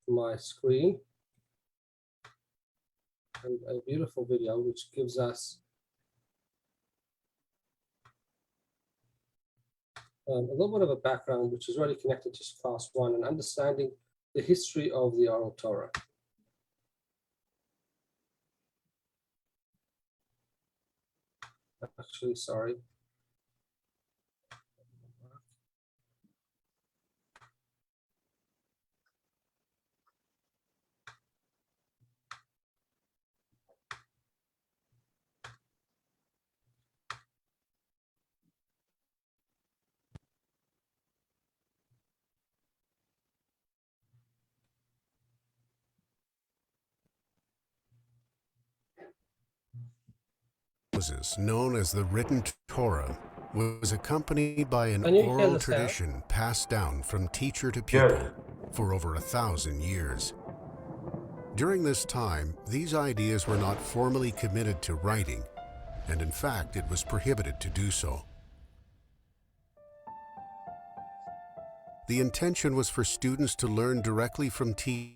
my screen. And a beautiful video which gives us a little bit of a background, which is really connected to class 1 and understanding the history of the oral Torah. Actually, sorry. Moses, known as the written Torah, was accompanied by an Can you hear oral the sound? tradition passed down from teacher to pupil for over 1,000 years. During this time, these ideas were not formally committed to writing, and in fact, it was prohibited to do so. The intention was for students to learn directly from teachers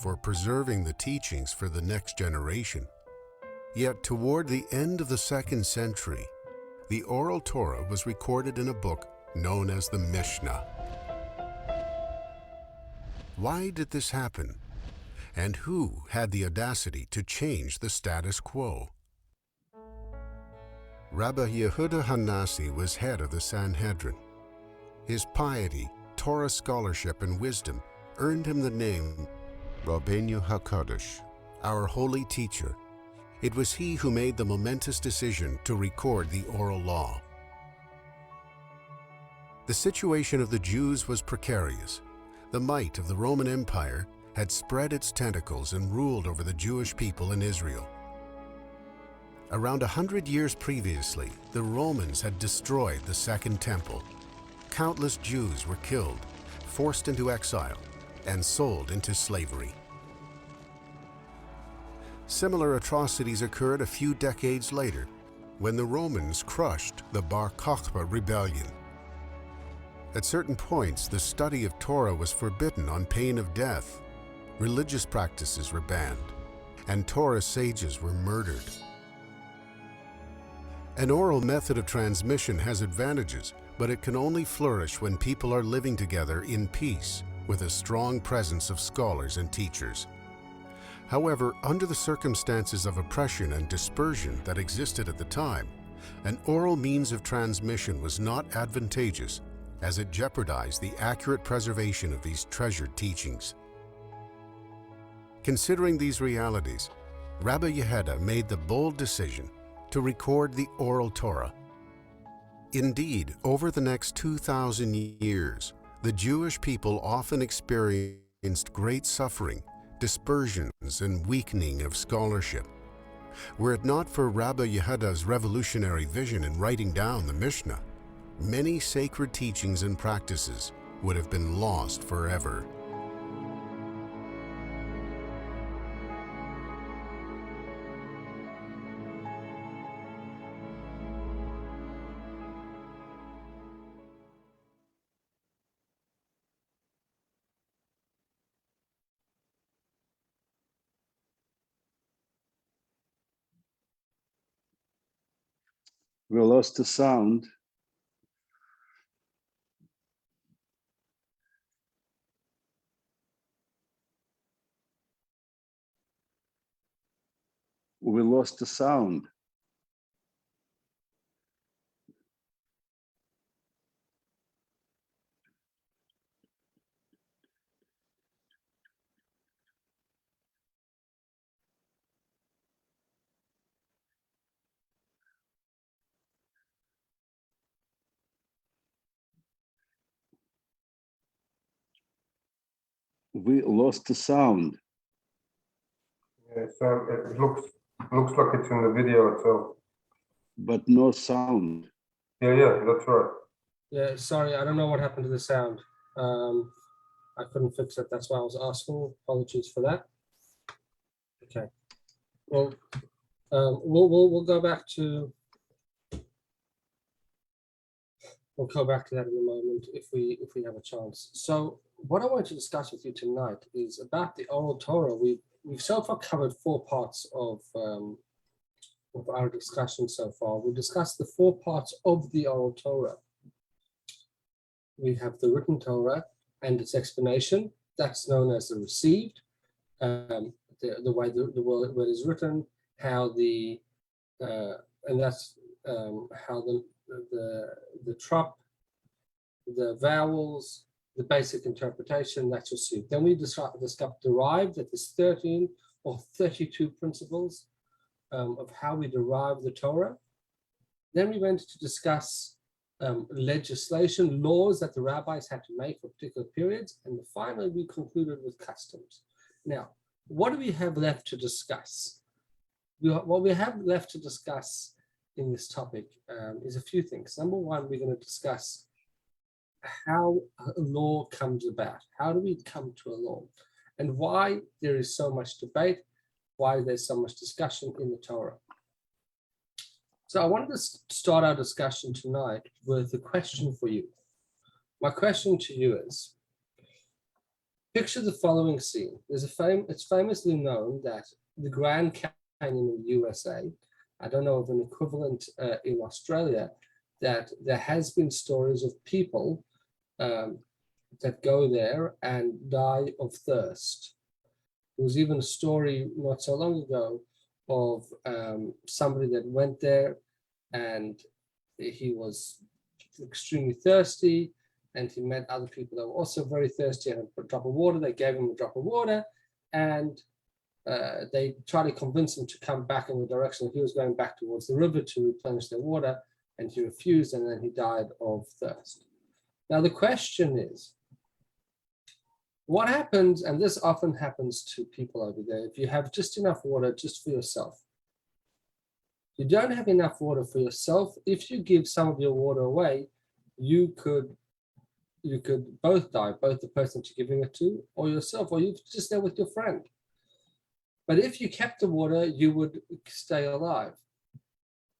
for preserving the teachings for the next generation. Yet toward the end of the 2nd century, the oral Torah was recorded in a book known as the Mishnah. Why did this happen? And who had the audacity to change the status quo? Rabbi Yehuda Hanasi was head of the Sanhedrin. His piety, Torah scholarship, and wisdom earned him the name Rabbeinu HaKadosh, our holy teacher. It was he who made the momentous decision to record the oral law. The situation of the Jews was precarious. The might of the Roman Empire had spread its tentacles and ruled over the Jewish people in Israel. Around 100 years previously, the Romans had destroyed the Second Temple. Countless Jews were killed, forced into exile, and sold into slavery. Similar atrocities occurred a few decades later, when the Romans crushed the Bar Kokhba rebellion. At certain points, the study of Torah was forbidden on pain of death. Religious practices were banned, and Torah sages were murdered. An oral method of transmission has advantages, but it can only flourish when people are living together in peace, with a strong presence of scholars and teachers. However, under the circumstances of oppression and dispersion that existed at the time, an oral means of transmission was not advantageous, as it jeopardized the accurate preservation of these treasured teachings. Considering these realities, Rabbi Yehuda made the bold decision to record the oral Torah. Indeed, over the next 2,000 years, the Jewish people often experienced great suffering, dispersions, and weakening of scholarship. Were it not for Rabbi Yehuda's revolutionary vision in writing down the Mishnah, many sacred teachings and practices would have been lost forever. We lost the sound. We lost the sound. We lost the sound. Yeah, so it looks like it's in the video itself. But no sound. Yeah, that's right. Yeah, sorry, I don't know what happened to the sound. I couldn't fix it. That's why I was asking. Apologies for that. Okay. Well, we'll go back to. We'll go back to that in a moment if we have a chance. So what I want to discuss with you tonight is about the oral Torah. We've so far covered 4 parts of our discussion so far. We discussed the 4 parts of the oral Torah. We have the written Torah and its explanation. That's known as the received. The way the word is written, how the and that's how the trop, the vowels, the basic interpretation, that's received. Then we discussed derived, that there's 13 or 32 principles of how we derive the Torah. Then we went to discuss legislation, laws that the rabbis had to make for particular periods. And finally, we concluded with customs. Now, what do we have left to discuss? What we have left to discuss in this topic is a few things. Number one, we're going to discuss how a law comes about. How do we come to a law? And why there is so much debate, why there's so much discussion in the Torah. So I wanted to start our discussion tonight with a question for you. My question to you is, picture the following scene. It's famously known that the Grand Canyon in the USA, I don't know of an equivalent in Australia, that there has been stories of people that go there and die of thirst. There was even a story not so long ago of somebody that went there and he was extremely thirsty and he met other people that were also very thirsty and a drop of water. They gave him a drop of water and they tried to convince him to come back in the direction he was going back towards the river to replenish their water, and he refused, and then he died of thirst. Now the question is, what happens, and this often happens to people over there, if you have just enough water just for yourself. You don't have enough water for yourself. If you give some of your water away, you could both die, both the person you're giving it to or yourself, or you just there with your friend. But if you kept the water, you would stay alive.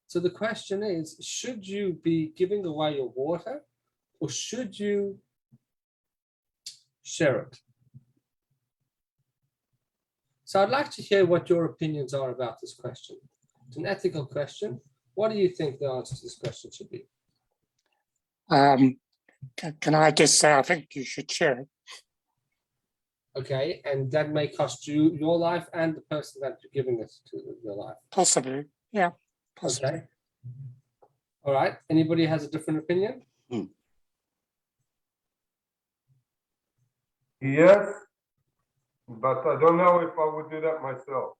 So the question is, should you be giving away your water or should you share it? So I'd like to hear what your opinions are about this question. It's an ethical question. What do you think the answer to this question should be? Can I just say, I think you should share it. Okay, and that may cost you your life and the person that you're giving it to your life. Possibly, yeah. Possibly. Okay. All right. Anybody has a different opinion? Yes, but I don't know if I would do that myself.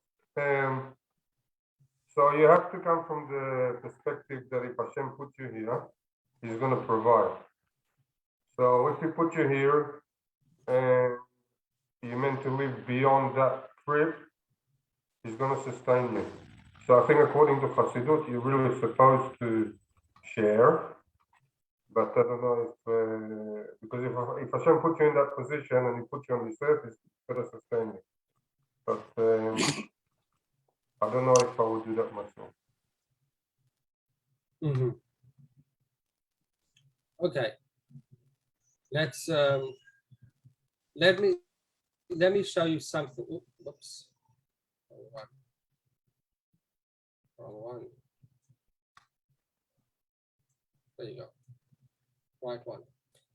So you have to come from the perspective that if Hashem put you here, He's going to provide. So if He put you here and you're meant to live beyond that trip, He's going to sustain you. So I think according to Chassidut, you're really supposed to share. But I don't know if, because if Hashem puts you in that position and He puts you on this earth, He's going to sustain you. But I don't know if I would do that myself. Mm-hmm. Okay. Let's let me show you something. Whoops. Wrong one. There you go. Right one.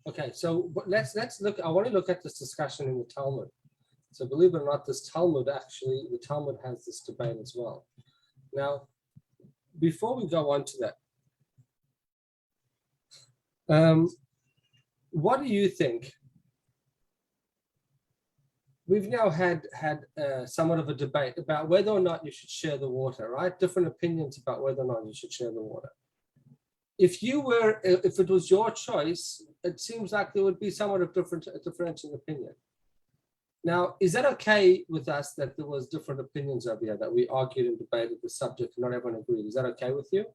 Okay, so let's look. I want to look at this discussion in the Talmud. So believe it or not, this Talmud actually, the Talmud has this debate as well. Now, before we go on to that, what do you think? We've now had somewhat of a debate about whether or not you should share the water, right? Different opinions about whether or not you should share the water. If it was your choice, it seems like there would be somewhat of differential opinion. Now, is that okay with us that there was different opinions over here, that we argued and debated the subject and not everyone agreed? Is that okay with you?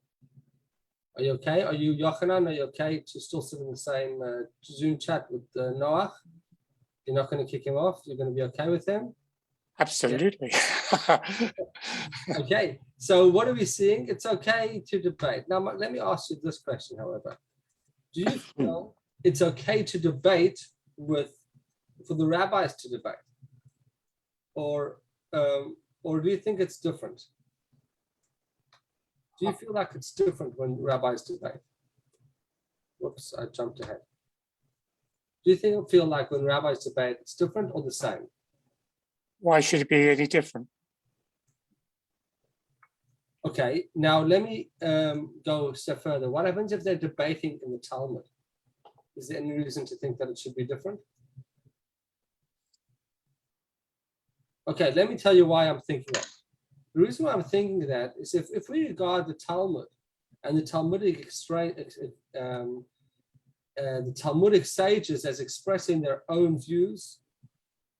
Are you okay? Are you, Yochanan, are you okay to still sit in the same Zoom chat with Noach? You're not going to kick him off? You're going to be okay with him? Absolutely. Yeah. Okay, so what are we seeing? It's okay to debate. Now, let me ask you this question, however. Do you feel it's okay to debate with for the rabbis to debate? Or do you think it's different? Do you feel like it's different when rabbis debate? Whoops, I jumped ahead. Do you feel like when rabbis debate, it's different or the same? Why should it be any different? Okay, now let me go a step further. What happens if they're debating in the Talmud? Is there any reason to think that it should be different? Okay, let me tell you why I'm thinking that. The reason why I'm thinking that is if we regard the Talmud and the Talmudic sages as expressing their own views,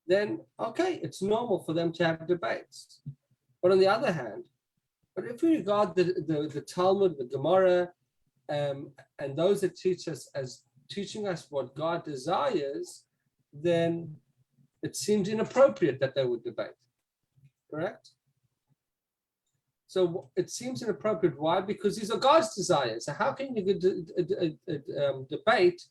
then okay, it's normal for them to have debates. But on the other hand, if we regard the Talmud, the Gemara, and those that teach us as teaching us what God desires, then it seems inappropriate that they would debate. Correct? So it seems inappropriate. Why? Because these are God's desires. So how can you debate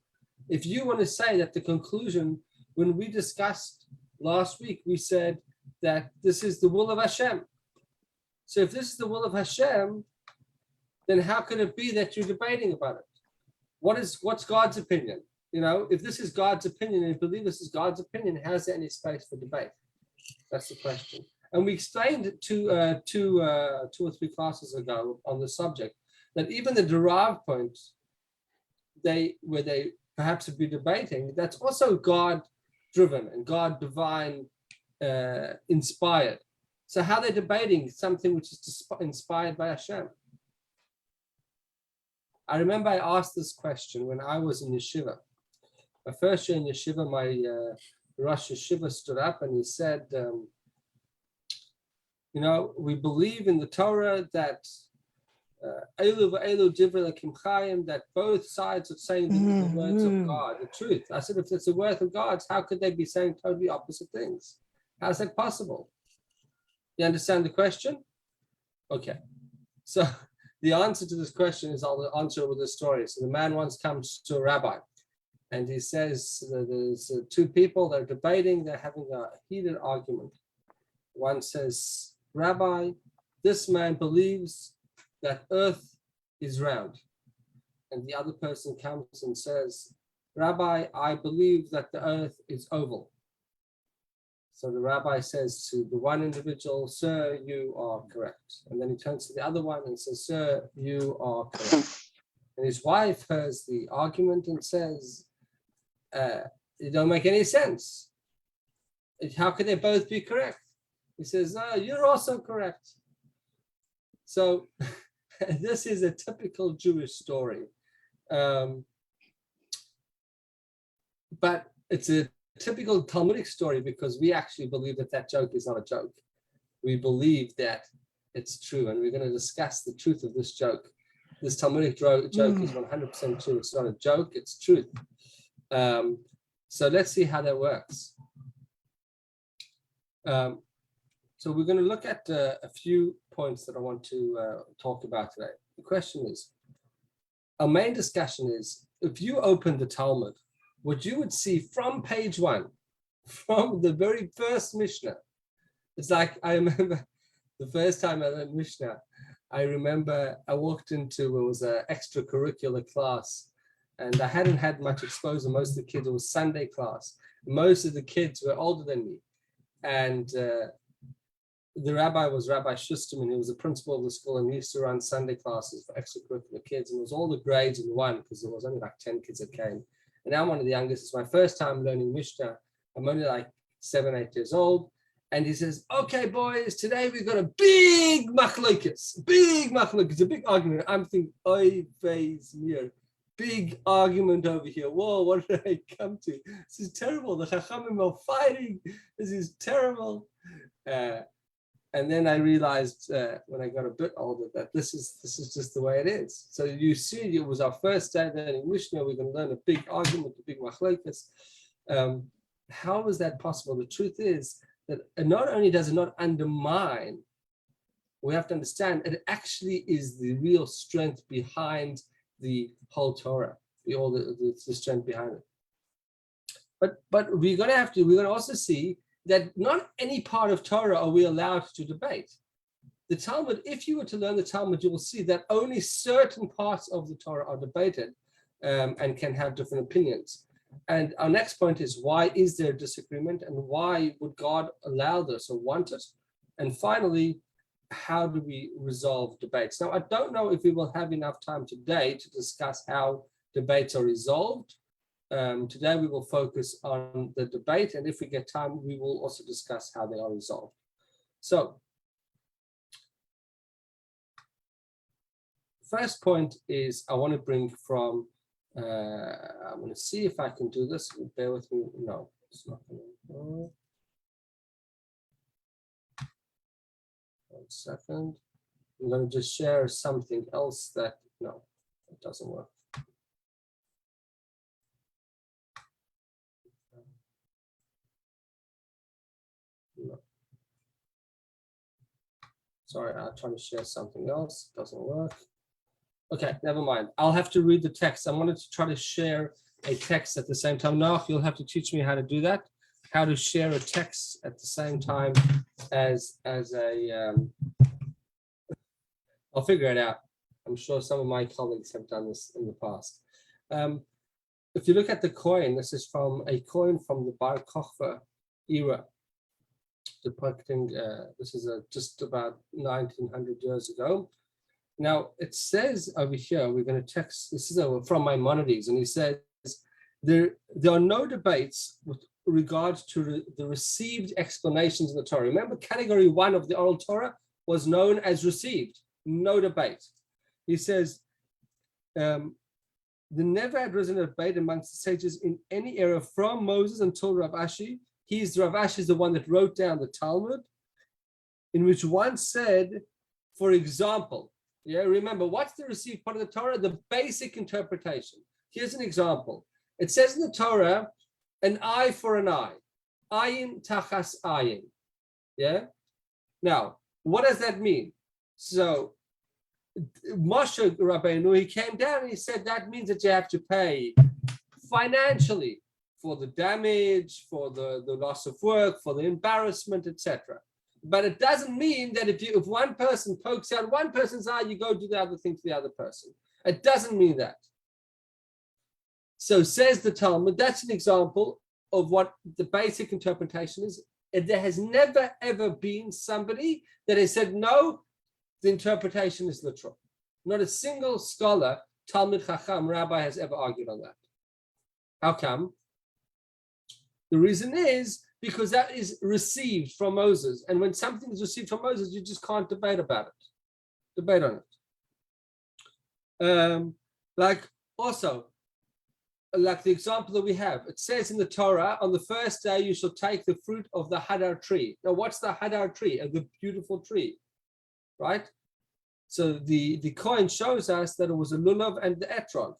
if you want to say that the conclusion, when we discussed last week, we said that this is the will of Hashem. So if this is the will of Hashem, then how could it be that you're debating about it? What's God's opinion? You know, if this is God's opinion and you believe this is God's opinion, how's there any space for debate? That's the question. And we explained two or three classes ago on the subject that even the derived points, where they perhaps would be debating, that's also God-driven and God-divine inspired. So how they're debating something which is inspired by Hashem. I remember I asked this question when I was in yeshiva. My first year in yeshiva, my Rosh Yeshiva stood up and he said, you know, we believe in the Torah that that both sides are saying the words of God, the truth. I said, if it's the word of God, how could they be saying totally opposite things? How's that possible? You understand the question? Okay. So the answer to this question is, I'll answer it with a story. So the man once comes to a rabbi and he says, there's two people, they're debating, they're having a heated argument. One says, Rabbi, this man believes that earth is round. And the other person comes and says, Rabbi, I believe that the earth is oval. So the rabbi says to the one individual, sir, you are correct. And then he turns to the other one and says, sir, you are correct. And his wife hears the argument and says, it don't make any sense. How could they both be correct? He says, no, you're also correct. So this is a typical Jewish story. But it's a typical Talmudic story because we actually believe that that joke is not a joke. We believe that it's true, and we're going to discuss the truth of this joke. This Talmudic joke is 100% true. It's not a joke, it's truth. So let's see how that works. So we're going to look at a few points that I want to talk about today. The question is, our main discussion is, if you open the Talmud, what you would see from page 1, from the very first Mishnah, it's like, I remember the first time I learned Mishnah, I remember I walked into, it was an extracurricular class, and I hadn't had much exposure. Most of the kids, it was Sunday class. Most of the kids were older than me. And the rabbi was Rabbi Schusterman. He was the principal of the school, and he used to run Sunday classes for extracurricular kids. And it was all the grades in one, because there was only like 10 kids that came. And I'm one of the youngest. It's my first time learning Mishnah. I'm only like 7, 8 years old. And he says, okay, boys, today we've got a big machlokes, a big argument. I'm thinking, oy vey's mir, big argument over here. Whoa, what did I come to? This is terrible. The Chachamim are fighting. This is terrible. And then I realized when I got a bit older that this is just the way it is. So you see, it was our first day learning Mishnah. We're going to learn a big argument, a big machlokes. How is that possible? The truth is that not only does it not undermine, we have to understand it actually is the real strength behind the whole Torah, the strength behind it. But we're gonna also see that not any part of Torah are we allowed to debate. The Talmud, if you were to learn the Talmud, you will see that only certain parts of the Torah are debated and can have different opinions. And our next point is, why is there disagreement, and why would God allow this or want it? And finally, how do we resolve debates? Now, I don't know if we will have enough time today to discuss how debates are resolved. Today, we will focus on the debate, and if we get time, we will also discuss how they are resolved. So, first point is I want to bring from, I'm going to see if I can do this. Bear with me. No, it's not going to go. 1 second. I'm going to just share something else that, no, it doesn't work. No. Sorry, I'll try to share something else. It doesn't work. Okay, never mind. I'll have to read the text. I wanted to try to share a text at the same time. Now you'll have to teach me how to do that, how to share a text at the same time as a, I'll figure it out. I'm sure some of my colleagues have done this in the past. If you look at the coin, this is from a coin from the Bar Kokhba era, depicting, this is just about 1900 years ago. Now, it says over here, we're going to text, this is from Maimonides, and he says, there are no debates with regard to the received explanations in the Torah. Remember, category 1 of the oral Torah was known as received, no debate. He says, there never had risen a debate amongst the sages in any era from Moses until Rav Ashi. Rav Ashi is the one that wrote down the Talmud, in which one said, for example, yeah, remember, what's the received part of the Torah? The basic interpretation. Here's an example. It says in the Torah, an eye for an eye. Ayin tachas ayin. Yeah? Now, what does that mean? So, Moshe Rabbeinu, he came down and he said that means that you have to pay financially for the damage, for the loss of work, for the embarrassment, etc. But it doesn't mean that if one person pokes out one person's eye, you go do the other thing to the other person. It doesn't mean that. So says the Talmud, that's an example of what the basic interpretation is. And there has never, ever been somebody that has said, no, the interpretation is literal. Not a single scholar, Talmud Chacham, rabbi, has ever argued on that. How come? The reason is because that is received from Moses. And when something is received from Moses, you just can't debate about it. Debate on it. Like the example that we have, it says in the Torah, on the first day you shall take the fruit of the hadar tree. Now, what's the hadar tree? The beautiful tree, right? So the coin shows us that it was a lulav and the etrog.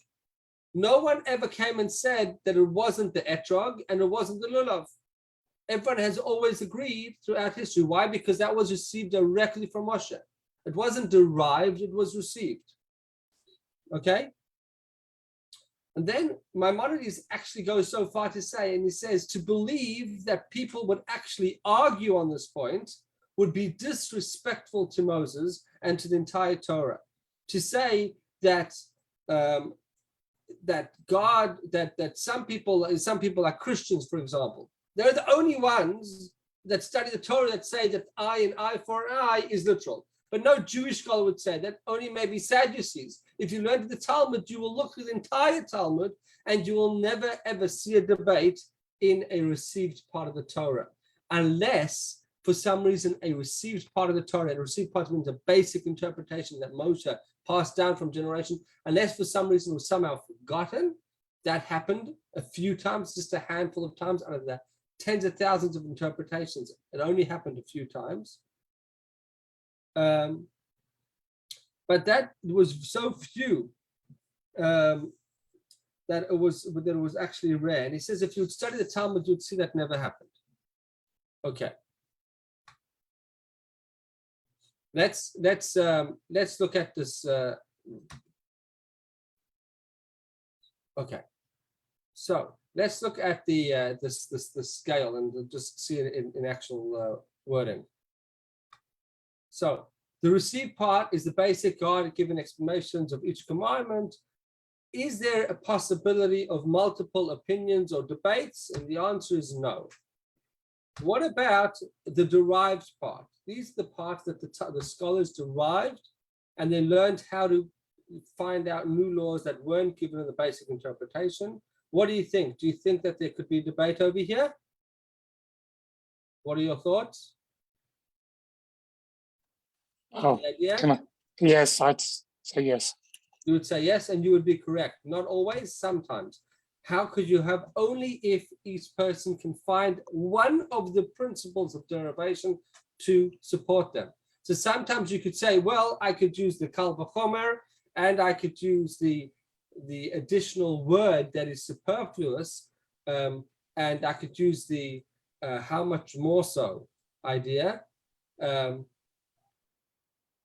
No one ever came and said that it wasn't the etrog and it wasn't the lulav. Everyone has always agreed throughout history. Why? Because that was received directly from Moshe. It wasn't derived, it was received. Okay? And then Maimonides actually goes so far to say, and he says, to believe that people would actually argue on this point would be disrespectful to Moses and to the entire Torah. To say that that some people like Christians, for example, they're the only ones that study the Torah that say that an eye for an eye is literal. But no Jewish scholar would say that, only maybe Sadducees. If you learn the Talmud, you will look through the entire Talmud and you will never ever see a debate in a received part of the Torah. Unless, for some reason, a received part of the Torah, and a received part means a basic interpretation that Moshe passed down from generation, unless for some reason it was somehow forgotten. That happened a few times, just a handful of times out of the tens of thousands of interpretations. It only happened a few times. But that was so few that it was actually rare. And he says, if you would study the Talmud, you'd see that never happened. Okay. Let's look at this. Okay. So let's look at the this scale and just see it in actual wording. So the received part is the basic God-given explanations of each commandment. Is there a possibility of multiple opinions or debates? And the answer is no. What about the derived part? These are the parts that the scholars derived, and they learned how to find out new laws that weren't given in the basic interpretation. What do you think? Do you think that there could be debate over here? What are your thoughts? Oh, Yeah. can I? Yes, I'd say yes. You would say yes, and you would be correct. Not always, sometimes. How could you have only if each person can find one of the principles of derivation to support them? So sometimes you could say, well, I could use the kal v'chomer, and I could use the additional word that is superfluous, and I could use the how much more so idea.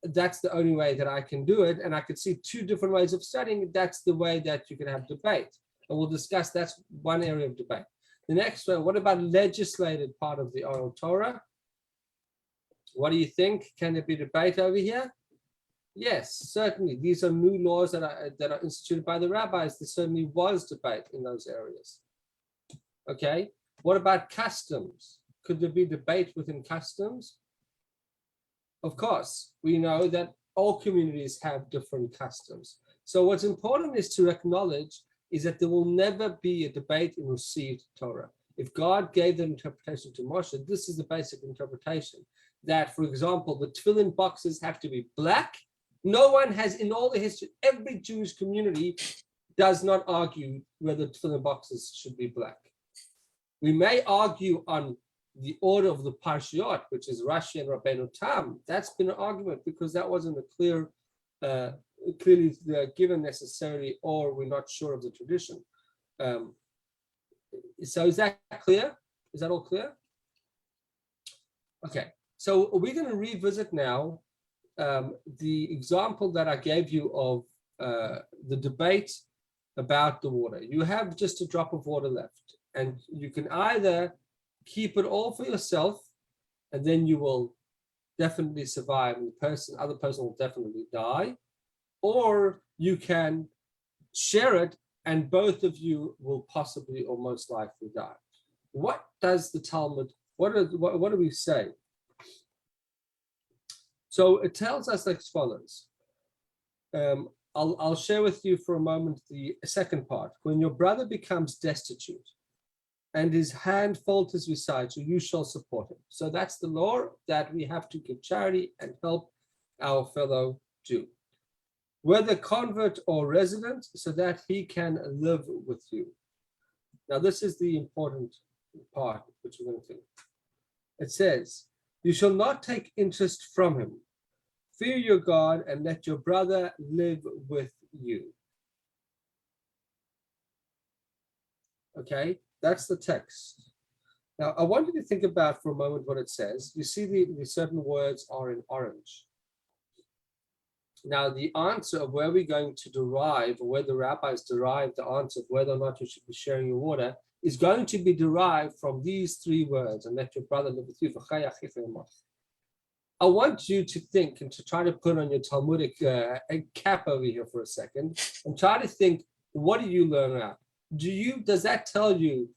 That's the only way that I can do it. And I could see two different ways of studying. That's the way that you can have debate. And we'll discuss, that's one area of debate. The next one, what about legislated part of the oral Torah? What do you think? Can there be debate over here? Yes, certainly. These are new laws that are instituted by the rabbis. There certainly was debate in those areas. Okay, what about customs? Could there be debate within customs? Of course, we know that all communities have different customs. So what's important is to acknowledge is that there will never be a debate in received Torah. If God gave that interpretation to Moshe, this is the basic interpretation. That, for example, the tefillin boxes have to be black. No one has, in all the history, every Jewish community does not argue whether tefillin boxes should be black. We may argue on the order of the Parshiot, which is Rashi and Rabbeinu Tam. That's been an argument because that wasn't a clearly given necessarily, or we're not sure of the tradition. So is that clear? Is that all clear? Okay, so we're going to revisit now the example that I gave you of the debate about the water. You have just a drop of water left, and you can either keep it all for yourself, and then you will definitely survive, and the other person will definitely die, or you can share it, and both of you will possibly or most likely die. What does the Talmud, what do we say? So it tells us like follows. I'll share with you for a moment the second part. When your brother becomes destitute and his hand falters beside you, you shall support him. So that's the law, that we have to give charity and help our fellow Jew, whether convert or resident, so that he can live with you. Now, this is the important part which we're going to think. It says, you shall not take interest from him. Fear your God and let your brother live with you. Okay, that's the text. Now, I want you to think about for a moment what it says. You see the certain words are in orange. Now, the answer of where we're going to derive, or where the rabbis derive the answer of whether or not you should be sharing your water, is going to be derived from these three words, and let your brother live with you. I want you to think and to try to put on your Talmudic cap over here for a second, and try to think, what do you learn out? Does that tell you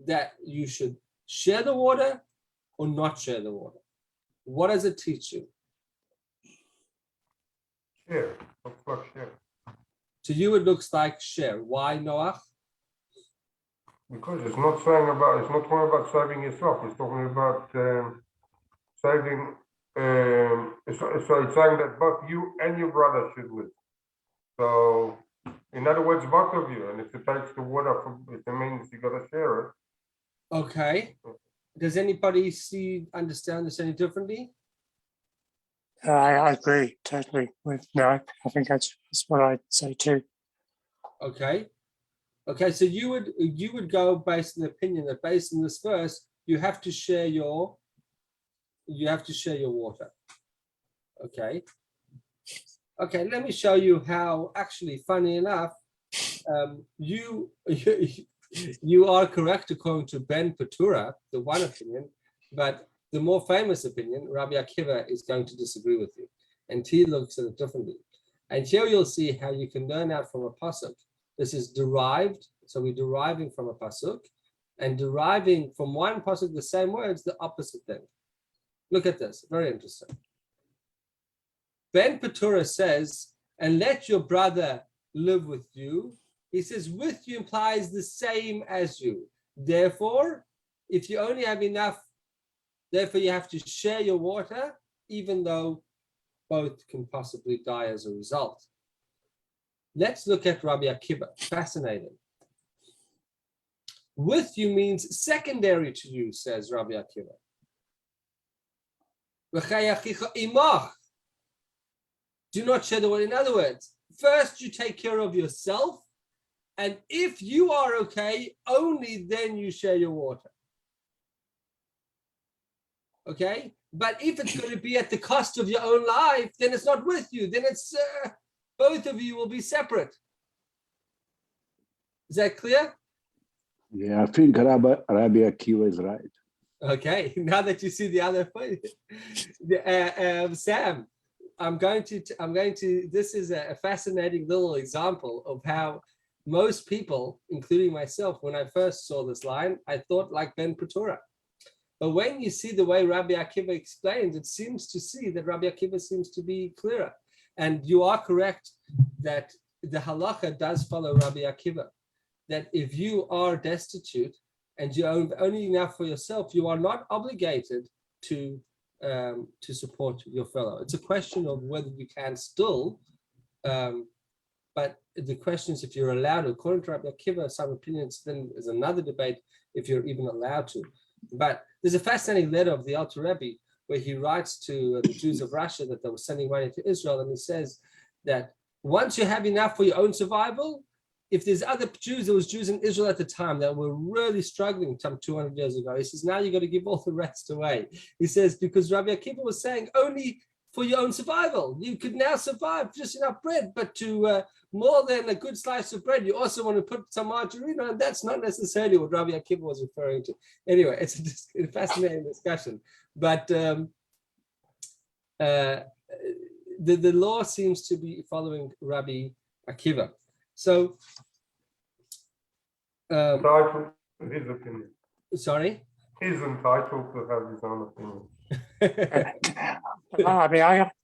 that you should share the water or not share the water? What does it teach you? Share. Looks like share. To you, it looks like share. Why, Noach? Because it's not talking about saving yourself. It's talking about saving. So it's saying that both you and your brother should live. So, in other words, both of you. And if it takes the water, it means you got to share it. Okay. Does anybody understand this any differently? I agree totally with no. I think that's what I'd say too. Okay. Okay, so you would go based on the opinion that based on this verse, you have to share your water. Okay. Okay, let me show you how, actually, funny enough, You are correct according to Ben Petura, the one opinion, but the more famous opinion, Rabbi Akiva, is going to disagree with you, and he looks at it differently. And here you'll see how you can learn out from a pasuk. This is derived, so we're deriving from a pasuk, and deriving from one pasuk the same words, the opposite thing. Look at this, very interesting. Ben Petura says, and let your brother live with you. He says, with you implies the same as you. Therefore, if you only have enough, therefore you have to share your water, even though both can possibly die as a result. Let's look at Rabbi Akiva. Fascinating. With you means secondary to you, says Rabbi Akiva. Do not share the water. In other words, first you take care of yourself, and if you are okay, only then you share your water. Okay? But if it's going to be at the cost of your own life, then it's not with you. Then it's both of you will be separate. Is that clear? Yeah, I think Rabbi Akiva is right. Okay, now that you see the other point, Sam, I'm going to. This is a fascinating little example of how most people, including myself, when I first saw this line, I thought like Ben Petura. But when you see the way Rabbi Akiva explains, it seems to see that Rabbi Akiva seems to be clearer. And you are correct that the halacha does follow Rabbi Akiva, that if you are destitute and you own only enough for yourself, you are not obligated to support your fellow. It's a question of whether you can still, but the question is if you're allowed to. According to Rabbi Akiva, some opinions, then there's another debate if you're even allowed to. But there's a fascinating letter of the Alter Rebbe where he writes to the Jews of Russia that they were sending money to Israel, and he says that once you have enough for your own survival, if there's other Jews, there was Jews in Israel at the time that were really struggling some 200 years ago. He says, now you got to give all the rest away. He says, because Rabbi Akiva was saying only for your own survival. You could now survive just enough bread, but to more than a good slice of bread, you also want to put some margarine on. That's not necessarily what Rabbi Akiva was referring to. Anyway, it's a fascinating discussion. But the law seems to be following Rabbi Akiva. So, entitled to his opinion. Sorry? He's entitled to have his own opinion.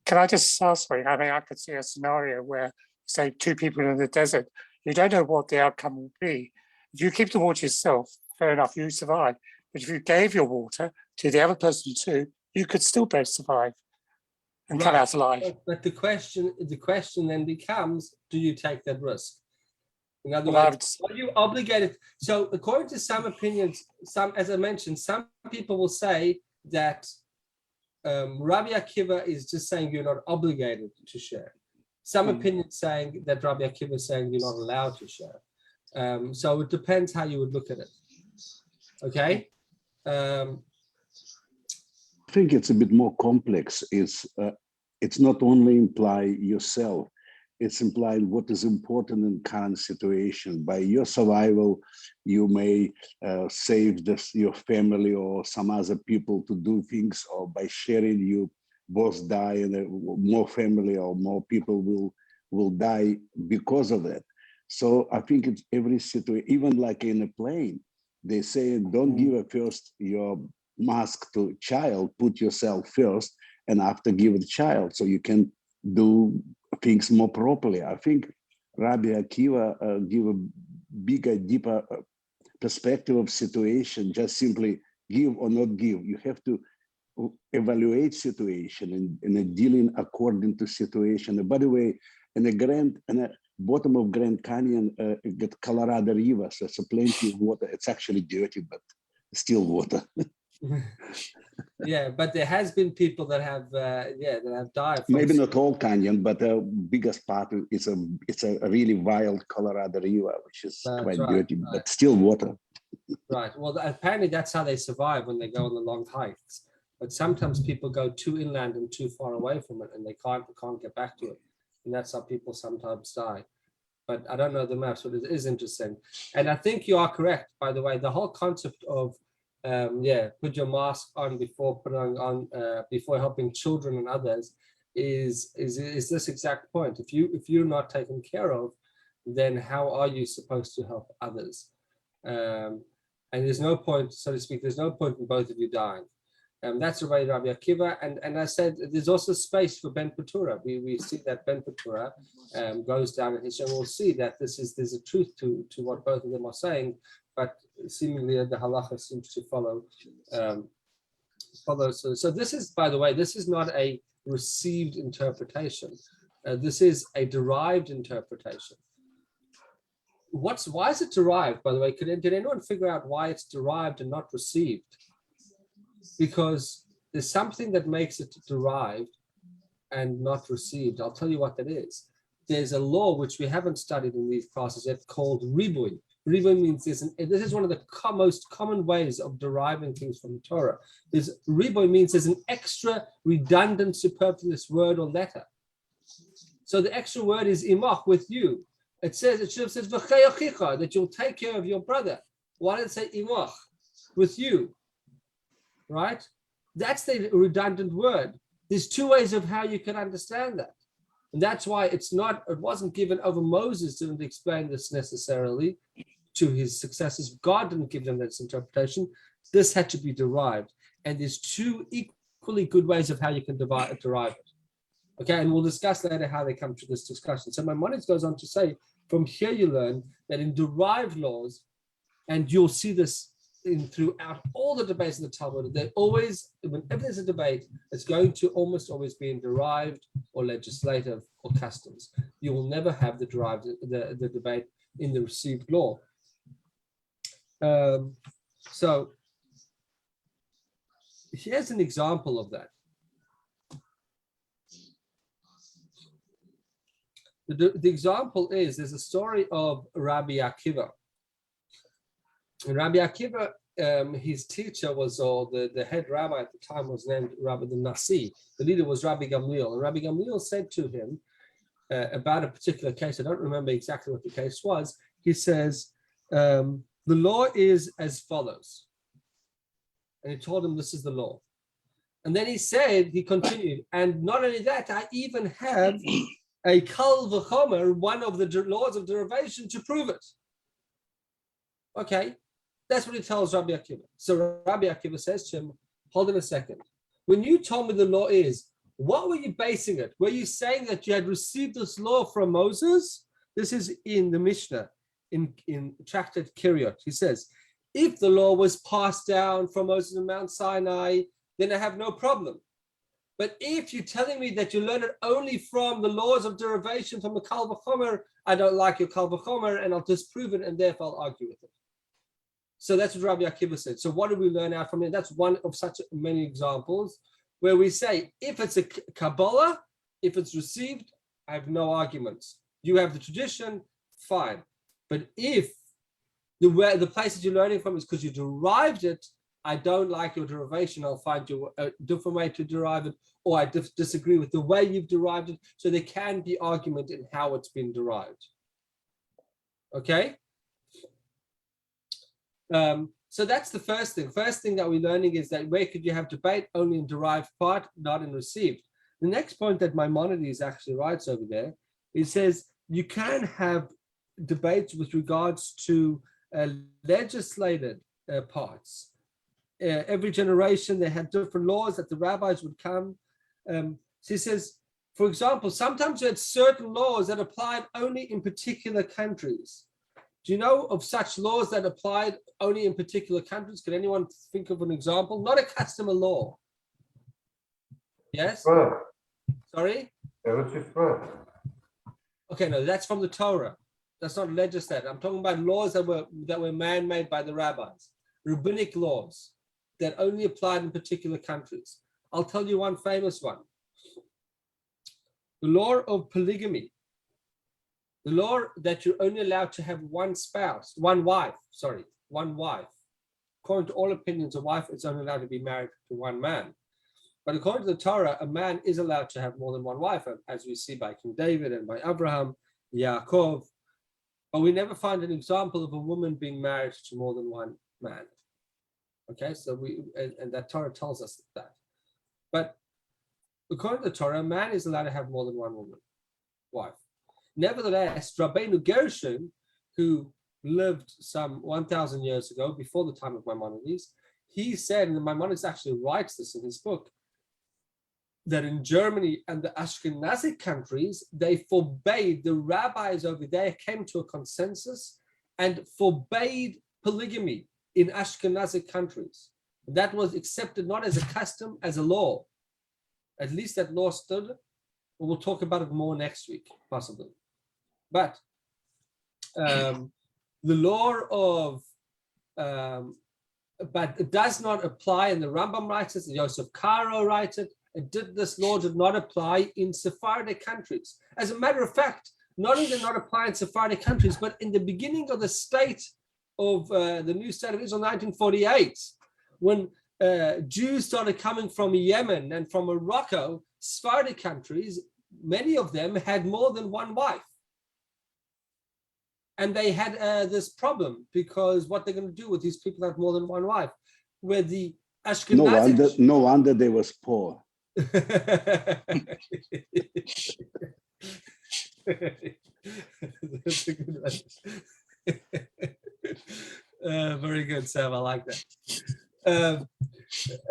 Can I just ask you? I could see a scenario where, say, two people in the desert, you don't know what the outcome will be. If you keep the water yourself, fair enough, you survive. But if you gave your water to the other person too, you could still both survive and come out alive. But the question then becomes, do you take that risk? In other Well, words, are you obligated? So according to some opinions, as I mentioned, some people will say that Rabbi Akiva is just saying you're not obligated to share. Some opinions saying that Rabbi Akiva is saying you're not allowed to share. So it depends how you would look at it. Okay? I think it's a bit more complex. It's not only imply yourself, it's implied what is important in current situation. By your survival, you may save your family or some other people to do things, or by sharing, you both die, and more family or more people will die because of that. So I think it's every situation, even like in a plane, they say, don't give first your mask to child, put yourself first, and after give the child, so you can do things more properly. I think Rabbi Akiva give a bigger, deeper perspective of situation, just simply give or not give. You have to evaluate situation and dealing according to situation. And by the way, in the bottom of Grand Canyon, you get Colorado River, so it's plenty of water. It's actually dirty, but still water. Yeah, but there has been people that have died. Maybe not all canyon, but the biggest part is it's a really wild Colorado River, which is quite dirty, but still water. Right. Well, apparently that's how they survive when they go on the long hikes. But sometimes people go too inland and too far away from it, and they can't get back to it, and that's how people sometimes die. but I don't know the maps, but it is interesting. And I think you are correct, by the way. The whole concept of put your mask on before putting on before helping children and others is this exact point. If you're not taken care of, then how are you supposed to help others? And there's no point, so to speak, there's no point in both of you dying. That's the way Rabbi Akiva, and I said there's also space for Ben Petura. We see that Ben Petura goes down in history, and we'll see that there's a truth to what both of them are saying, but seemingly the halacha seems to follow. So this is, by the way, this is not a received interpretation. This is a derived interpretation. Why is it derived, by the way? Did anyone figure out why it's derived and not received? Because there's something that makes it derived and not received. I'll tell you what that is. There's a law which we haven't studied in these classes yet called ribui. Ribui means this is one of the most common ways of deriving things from the Torah. Ribui means there's an extra redundant superfluous word or letter. So the extra word is imach, with you. It should have said v'cheyochicha, that you'll take care of your brother. Why did it say imach, with you? Right? That's the redundant word. There's two ways of how you can understand that. And that's why it wasn't given over. Moses didn't explain this necessarily to his successors. God didn't give them this interpretation. This had to be derived. And there's two equally good ways of how you can derive it. Okay, and we'll discuss later how they come to this discussion. So Maimonides goes on to say, from here you learn that in derived laws, and you'll see this throughout all the debates in the Talmud, they always, whenever there's a debate, it's going to almost always be in derived or legislative or customs. You will never have the derived the debate in the received law. So here's an example of that. The example is, there's a story of Rabbi Akiva. And Rabbi Akiva, his teacher was, or the head rabbi at the time was named Rabbi the Nasi. The leader was Rabbi Gamliel. And Rabbi Gamliel said to him about a particular case, I don't remember exactly what the case was. He says, the law is as follows. And he told him this is the law. And then he continued, and not only that, I even have a kal v'chomer, one of the laws of derivation, to prove it. Okay, that's what he tells Rabbi Akiva. So Rabbi Akiva says to him, hold on a second. When you told me the law is, what were you basing it? Were you saying that you had received this law from Moses? This is in the Mishnah, in Tractate Kiryot. He says, if the law was passed down from Moses on Mount Sinai, then I have no problem. But if you're telling me that you learn it only from the laws of derivation from the kal v'chomer, I don't like your kal v'chomer, and I'll disprove it, and therefore I'll argue with it. So that's what Rabbi Akiva said. So what do we learn out from it? That's one of such many examples where we say, if it's a Kabbalah, if it's received, I have no arguments. You have the tradition, fine. But if the places you're learning from is because you derived it, I don't like your derivation, I'll find you a different way to derive it, or I disagree with the way you've derived it. So there can be argument in how it's been derived. Okay? So that's the first thing. First thing that we're learning is that where could you have debate? Only in derived part, not in received. The next point that Maimonides actually writes over there, he says you can have debates with regards to legislated parts. Every generation, they had different laws that the rabbis would come. So he says, for example, sometimes you had certain laws that applied only in particular countries. Do you know of such laws that applied only in particular countries? Can anyone think of an example? Not a customer law. Yes? Sorry? Okay, no, that's from the Torah. That's not legislated. I'm talking about laws that were man-made by the rabbis. Rabbinic laws that only applied in particular countries. I'll tell you one famous one. The law of polygamy. The law that you're only allowed to have one wife. According to all opinions, a wife is only allowed to be married to one man. But according to the Torah, a man is allowed to have more than one wife, as we see by King David and by Abraham, Yaakov, but we never find an example of a woman being married to more than one man. Okay, so and that Torah tells us that. But according to the Torah, a man is allowed to have more than one wife. Nevertheless, Rabbeinu Gershon, who lived some 1,000 years ago, before the time of Maimonides, he said, and Maimonides actually writes this in his book, that in Germany and the Ashkenazic countries, they forbade, the rabbis over there came to a consensus and forbade polygamy in Ashkenazic countries. That was accepted not as a custom, as a law. At least that law stood. We'll talk about it more next week, possibly. But the law of, but it does not apply, and the Rambam writes it, Yosef Karo writes it, this law did not apply in Sephardic countries. As a matter of fact, not only did it not apply in Sephardic countries, but in the beginning of the state of the new state of Israel, 1948, when Jews started coming from Yemen and from Morocco, Sephardic countries, many of them had more than one wife. And they had this problem, because what they're going to do with these people that have more than one wife, where the Ashkenazi... No wonder they was poor. That's a good one. Very good, Sam. I like that.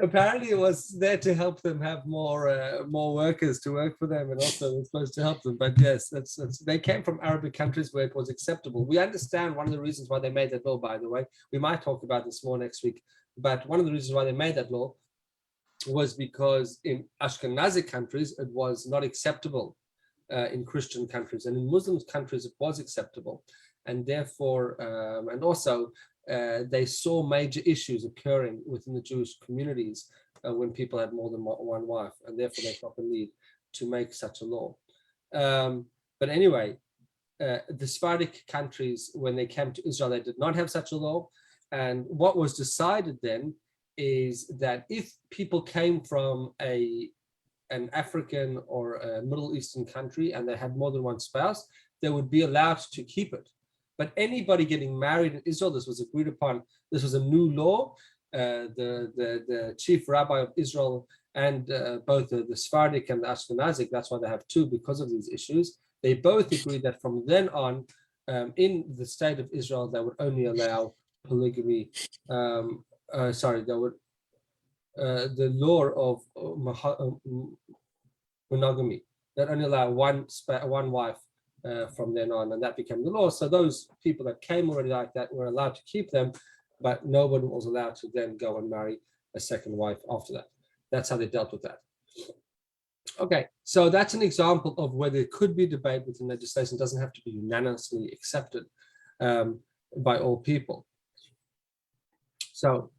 Apparently, it was there to help them have more workers to work for them, and also it's supposed to help them. But yes, that's they came from Arabic countries where it was acceptable. We understand one of the reasons why they made that law. By the way, we might talk about this more next week. But one of the reasons why they made that law was because in Ashkenazi countries it was not acceptable, in Christian countries, and in Muslim countries it was acceptable, and therefore, and also they saw major issues occurring within the Jewish communities when people had more than one wife, and therefore they felt the need to make such a law. But anyway, the Sephardic countries, when they came to Israel, they did not have such a law, and what was decided then is that if people came from an African or a Middle Eastern country and they had more than one spouse, they would be allowed to keep it. But anybody getting married in Israel, this was agreed upon, this was a new law. The chief rabbi of Israel and both the Sephardic and the Ashkenazic, that's why they have two, because of these issues, they both agreed that from then on, in the state of Israel, they would only allow polygamy. They would the law of monogamy, that only allow one wife from then on, and that became the law. So those people that came already like that were allowed to keep them, but nobody was allowed to then go and marry a second wife after that. That's how they dealt with that. Okay, so that's an example of where there could be debate within legislation. It doesn't have to be unanimously accepted by all people. So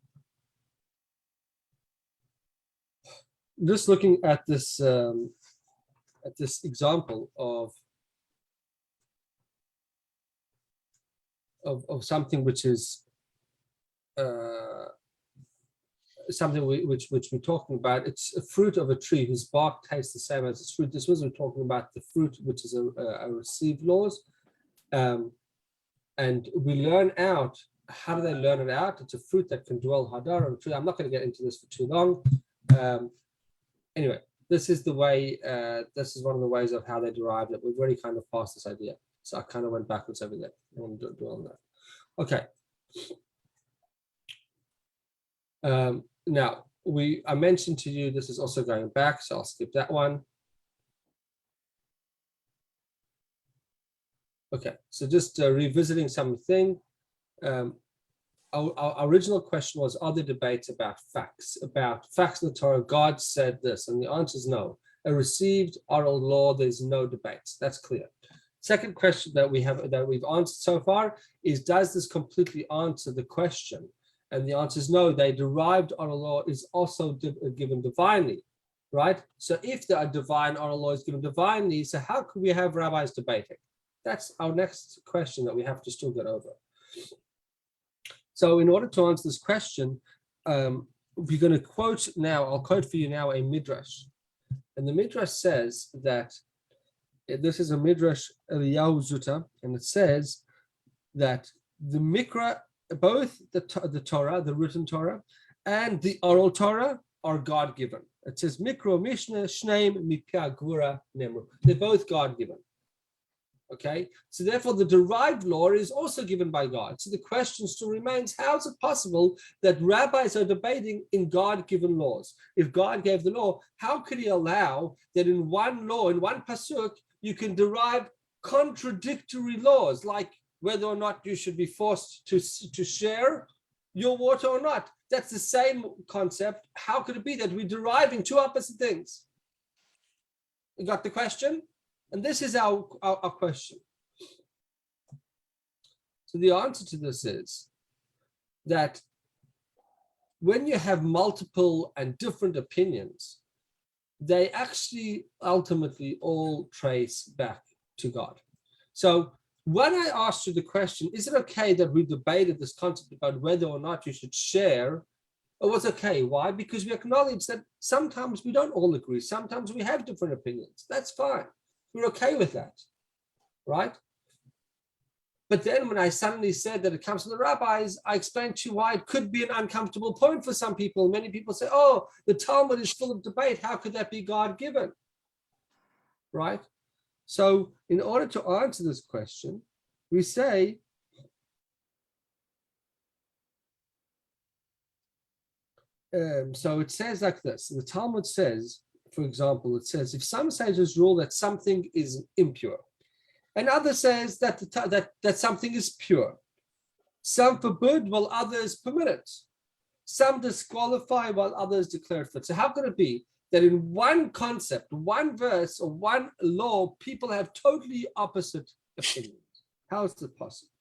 just looking at this example of something which is something which we're talking about. It's a fruit of a tree whose bark tastes the same as its fruit. This was we're talking about the fruit, which is a received laws, and we learn out. How do they learn it out? It's a fruit that can dwell hadar on a tree. I'm not going to get into this for too long. Anyway, this is the way. This is one of the ways of how they derived it. We've already kind of passed this idea, so I kind of went backwards over there. I want to dwell on that. Okay. Now, I mentioned to you, this is also going back, so I'll skip that one. Okay, so just revisiting something. Our original question was, are there debates about facts in the Torah? God said this, and the answer is no. A received oral law, there's no debates. That's clear. Second question that we've answered so far is, does this completely answer the question? And the answer is no. They derived oral law is also given divinely, right? So if the divine oral law is given divinely, so how could we have rabbis debating? That's our next question that we have to still get over. So in order to answer this question, we're going to quote now, I'll quote for you now a midrash. And the midrash says that, this is a midrash Eliyahu Zuta, and it says that the Mikra, both the Torah, the written Torah, and the oral Torah are God-given. It says Mikra, Mishnah, Shneim, Mipia, Gvura, Nemru. They're both God-given. Okay, so therefore the derived law is also given by God. So the question still remains, how is it possible that rabbis are debating in God-given laws? If God gave the law, how could he allow that in one law, in one pasuk, you can derive contradictory laws, like whether or not you should be forced to share your water or not? That's the same concept. How could it be that we're deriving two opposite things? You got the question? And this is our question. So the answer to this is that when you have multiple and different opinions, they actually ultimately all trace back to God. So when I asked you the question, is it okay that we debated this concept about whether or not you should share? It was okay. Why? Because we acknowledge that sometimes we don't all agree. Sometimes we have different opinions. That's fine. We're okay with that, right? But then when I suddenly said that it comes from the rabbis, I explained to you why it could be an uncomfortable point for some people. Many people say, oh, the Talmud is full of debate. How could that be God-given, right? So in order to answer this question, we say, so it says like this. The Talmud says, for example, it says, if some sages rule that something is impure, and others says that that something is pure. Some forbid while others permit it. Some disqualify while others declare it fit. So how could it be that in one concept, one verse, or one law, people have totally opposite opinions? How is it possible?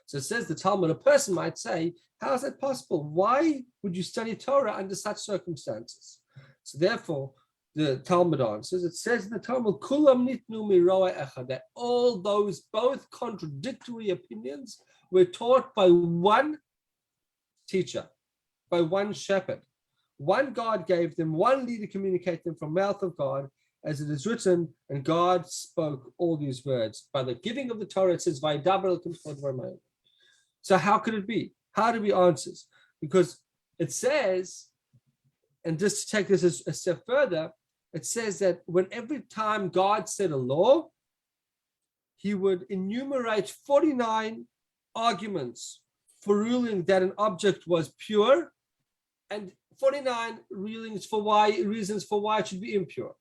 So it says the Talmud, a person might say, how is that possible? Why would you study Torah under such circumstances? So therefore, the Talmud answers, it says in the Talmud, Kulam nitnu miroa echad, that all those both contradictory opinions were taught by one teacher, by one shepherd. One God gave them, one leader communicated them from mouth of God, as it is written, and God spoke all these words. By the giving of the Torah, it says, so how could it be? How do we answer? Because it says, and just to take this a step further, it says that when every time God said a law, he would enumerate 49 arguments for ruling that an object was pure and 49 reasons for why it should be impure.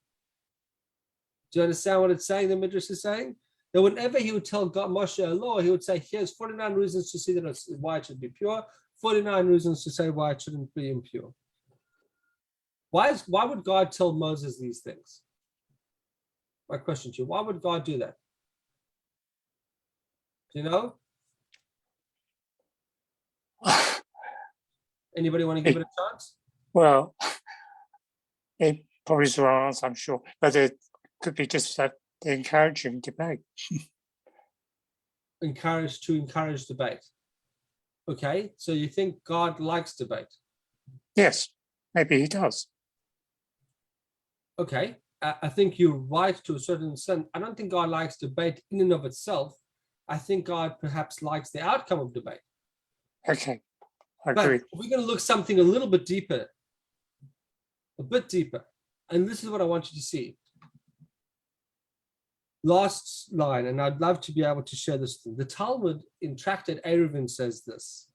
Do you understand what it's saying? The Midrash is saying that whenever he would tell God, Moshe a law, he would say, here's 49 reasons to see that why it should be pure, 49 reasons to say why it shouldn't be impure. Why would God tell Moses these things? My question to you, why would God do that? Do you know? Anybody want to give it a chance? Well, it probably is the wrong answer, I'm sure, but it could be just that they're encouraging debate. Encourage debate. Okay, so you think God likes debate? Yes, maybe he does. Okay, I think you're right to a certain extent. I don't think God likes debate in and of itself. I think God perhaps likes the outcome of debate. Okay, I agree. But we're going to look something a little bit deeper, and this is what I want you to see. Last line, and I'd love to be able to share this. The Talmud in Tractate Eruvin says this,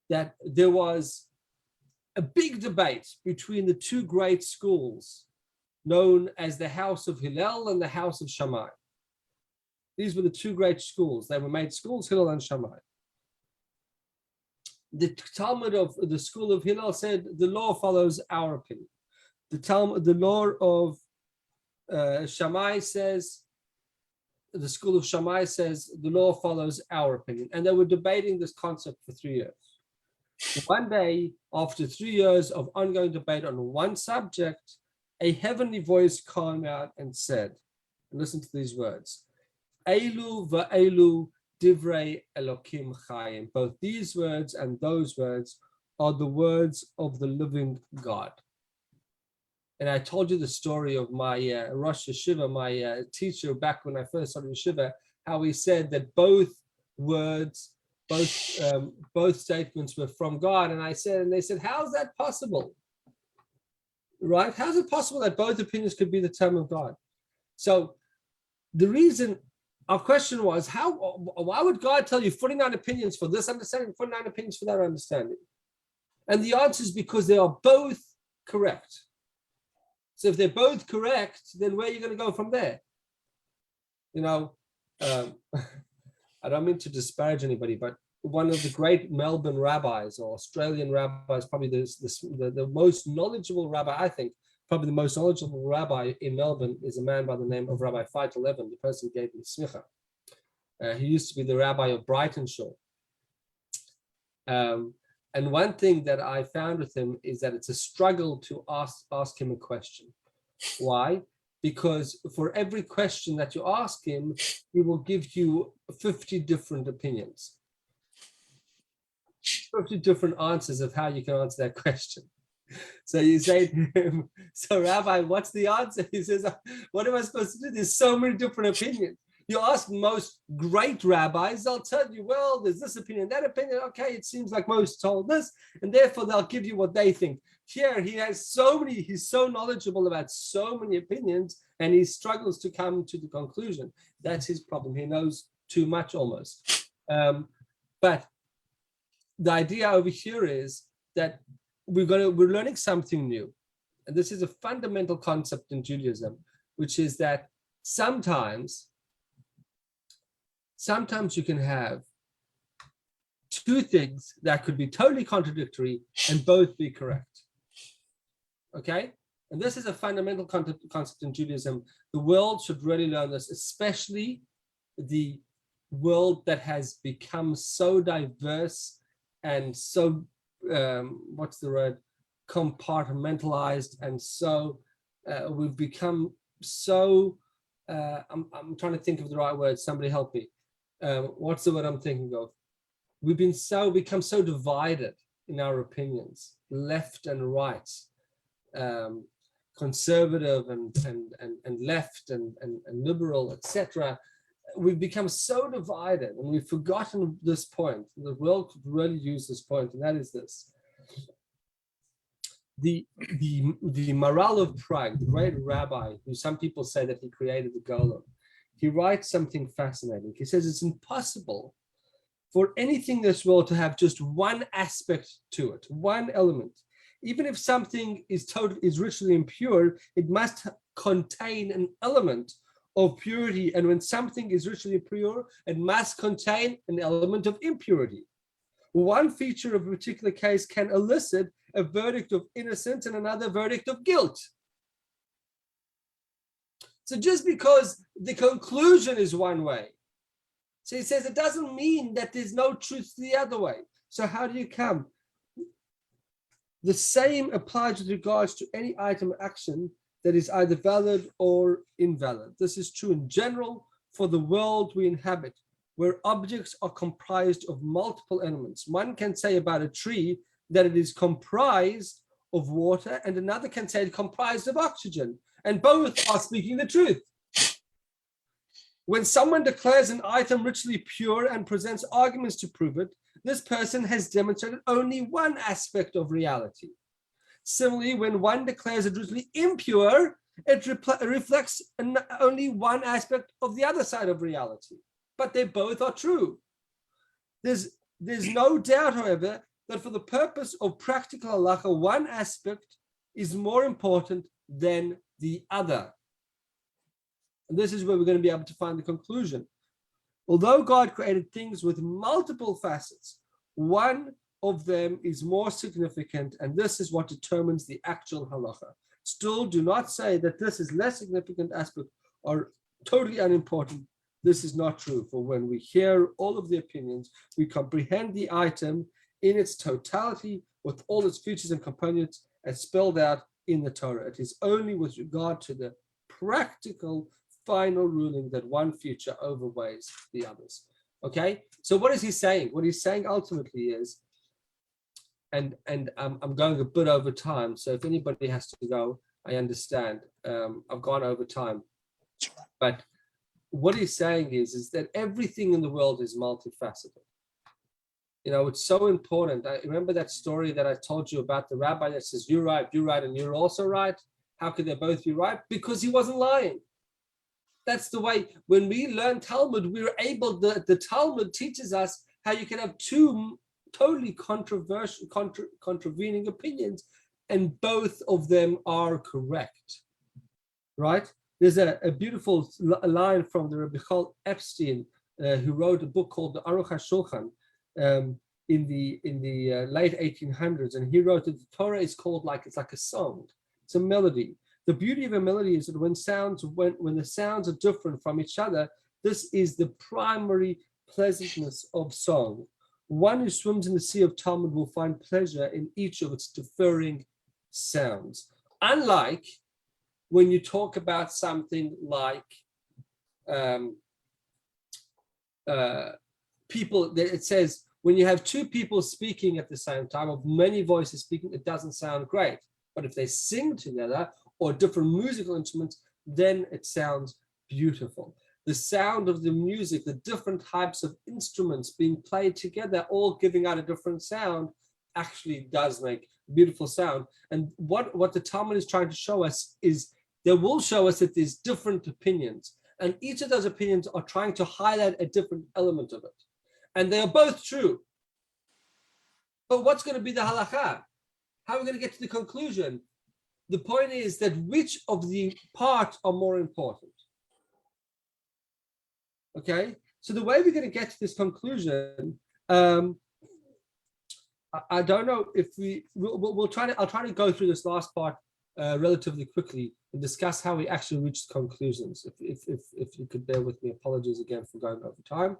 that there was a big debate between the two great schools known as the House of Hillel and the House of Shammai. These were the two great schools. They were made schools, Hillel and Shammai. The Talmud of the school of Hillel said the law follows our opinion. The law of Shammai says, the school of Shammai says the law follows our opinion. And they were debating this concept for 3 years. One day, after 3 years of ongoing debate on one subject, a heavenly voice came out and said, listen to these words, Eilu va'eilu divrei Elokim chayim. Both these words and those words are the words of the living God. And I told you the story of my Rosh Yeshiva, my teacher back when I first started Yeshiva, how he said that both words, both statements were from God. And they said, how is that possible? Right? How is it possible that both opinions could be the term of God? So the reason our question was, why would God tell you 49 opinions for this understanding, 49 opinions for that understanding? And the answer is because they are both correct. So if they're both correct, then where are you going to go from there? You know, I don't mean to disparage anybody, but one of the great Melbourne rabbis or Australian rabbis, probably the most knowledgeable rabbi, I think, probably the most knowledgeable rabbi in Melbourne is a man by the name of Rabbi Feitel Levin, the person who gave me smicha. He used to be the rabbi of Brightonshire. And one thing that I found with him is that it's a struggle to ask him a question. Why? Because for every question that you ask him, he will give you 50 different opinions, 50 different answers of how you can answer that question. So you say to him, so Rabbi, what's the answer? He says, what am I supposed to do? There's so many different opinions. You ask most great rabbis, they'll tell you, well, there's this opinion, that opinion. Okay, it seems like most told this, and therefore they'll give you what they think. Here, he's so knowledgeable about so many opinions, and he struggles to come to the conclusion. That's his problem. He knows too much almost. But the idea over here is that we're learning something new. And this is a fundamental concept in Judaism, which is that sometimes you can have two things that could be totally contradictory and both be correct. Okay? And this is a fundamental concept in Judaism. The world should really learn this, especially the world that has become so diverse and so, what's the word, compartmentalized, and so we've become so, I'm trying to think of the right word, somebody help me. What's the word I'm thinking of? We've become so divided in our opinions, left and right, conservative and left and liberal, etc. We've become so divided, and we've forgotten this point. The world could really use this point, and that is this: the Maharal of Prague, the great rabbi, who some people say that he created the Golem. He writes something fascinating. He says it's impossible for anything in this world to have just one aspect to it, one element. Even if something is ritually impure, it must contain an element of purity. And when something is ritually pure, it must contain an element of impurity. One feature of a particular case can elicit a verdict of innocence and another verdict of guilt. So just because the conclusion is one way, so he says it doesn't mean that there's no truth the other way. So how do you come? The same applies with regards to any item of action that is either valid or invalid. This is true in general for the world we inhabit, where objects are comprised of multiple elements. One can say about a tree that it is comprised of water, and another can say it's comprised of oxygen, and both are speaking the truth. When someone declares an item ritually pure and presents arguments to prove it, this person has demonstrated only one aspect of reality. Similarly, when one declares it ritually impure, it reflects only one aspect of the other side of reality. But they both are true. There's no doubt, however, that for the purpose of practical halacha, one aspect is more important than the other. And this is where we're going to be able to find the conclusion. Although God created things with multiple facets, one of them is more significant, and this is what determines the actual halacha. Still, do not say that this is less significant aspect or totally unimportant. This is not true, for when we hear all of the opinions, we comprehend the item in its totality with all its features and components as spelled out in the Torah. It is only with regard to the practical final ruling that one feature overweighs the others. Okay, so what is he saying? What he's saying ultimately is, and I'm going a bit over time, so if anybody has to go, I understand. I've gone over time, but what he's saying is that everything in the world is multifaceted. You know, it's so important. I remember that story that I told you about the rabbi that says, you're right, and you're also right. How could they both be right? Because he wasn't lying. That's the way, when we learn Talmud, we're able, the Talmud teaches us how you can have two totally controversial, contravening opinions, and both of them are correct, right? There's a beautiful line from the Rabbi Chol Epstein, who wrote a book called the Aruch HaShulchan in the late 1800s, and he wrote that the Torah is called it's like a song, it's a melody. The beauty of a melody is that when the sounds are different from each other, this is the primary pleasantness of song. One who swims in the sea of Talmud will find pleasure in each of its differing sounds. Unlike when you talk about something like people, it says when you have two people speaking at the same time, of many voices speaking, it doesn't sound great. But if they sing together or different musical instruments, then it sounds beautiful. The sound of the music, the different types of instruments being played together, all giving out a different sound, actually does make beautiful sound. And what the Talmud is trying to show us is, they will show us that there's different opinions, and each of those opinions are trying to highlight a different element of it. And they are both true. But what's going to be the halakha? How are we going to get to the conclusion? The point is that which of the parts are more important? Okay, so the way we're going to get to this conclusion, I don't know if I'll try to go through this last part relatively quickly and discuss how we actually reach conclusions. If you could bear with me, apologies again for going over time.